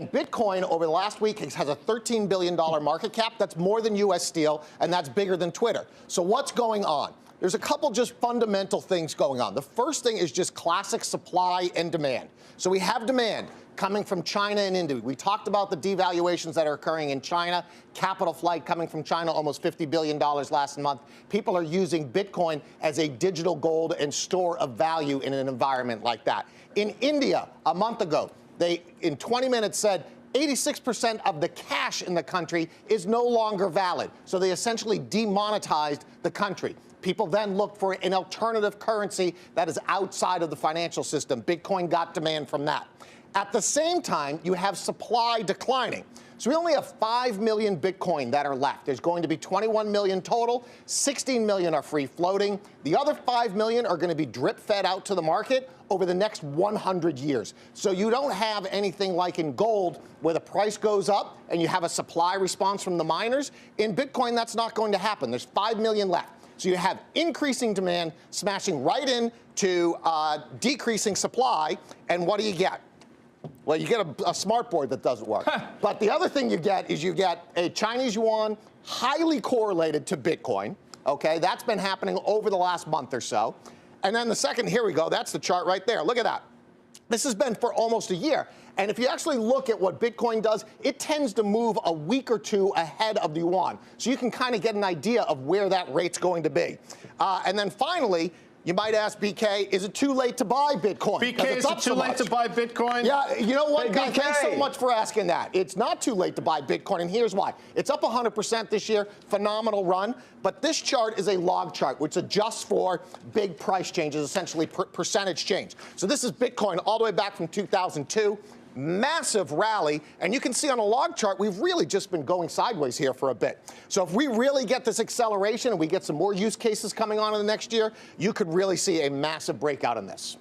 Bitcoin over the last week has a $13 billion market cap. That's more than U.S. Steel, and that's bigger than Twitter. So what's going on? There's a couple just fundamental things going on. The first thing is just classic supply and demand. So we have demand coming from China and India. We talked about the devaluations that are occurring in China, capital flight coming from China, almost $50 billion last month. People are using Bitcoin as a digital gold and store of value in an environment like that. In India, a month ago, they, in 20 minutes, said 86% of the cash in the country is no longer valid. So they essentially demonetized the country. People then looked for an alternative currency that is outside of the financial system. Bitcoin got demand from that. At the same time, you have supply declining. So we only have 5 million Bitcoin that are left. There's going to be 21 million total. 16 million are free floating. The other 5 million are going to be drip fed out to the market over the next 100 years. So you don't have anything like in gold where the price goes up and you have a supply response from the miners. In Bitcoin, that's not going to happen. There's 5 million left. So you have increasing demand smashing right into decreasing supply. And what do you get? Well, you get a smart board that doesn't work. But the other thing you get is you get a Chinese yuan highly correlated to Bitcoin. Okay, that's been happening over the last month or so. And then the second, here we go, that's the chart right there. Look at that. This has been for almost a year. And if you actually look at what Bitcoin does, it tends to move a week or two ahead of the yuan. So you can kind of get an idea of where that rate's going to be. And then finally, you might ask, BK, is it too late to buy Bitcoin? BK, is it too late to buy Bitcoin? Yeah, you know what, BK? Thanks so much for asking that. It's not too late to buy Bitcoin, and here's why. It's up 100% this year, phenomenal run, but this chart is a log chart, which adjusts for big price changes, essentially percentage change. So this is Bitcoin all the way back from 2002. Massive rally, and you can see on a log chart we've really just been going sideways here for a bit. So if we really get this acceleration and we get some more use cases coming on in the next year, you could really see a massive breakout in this.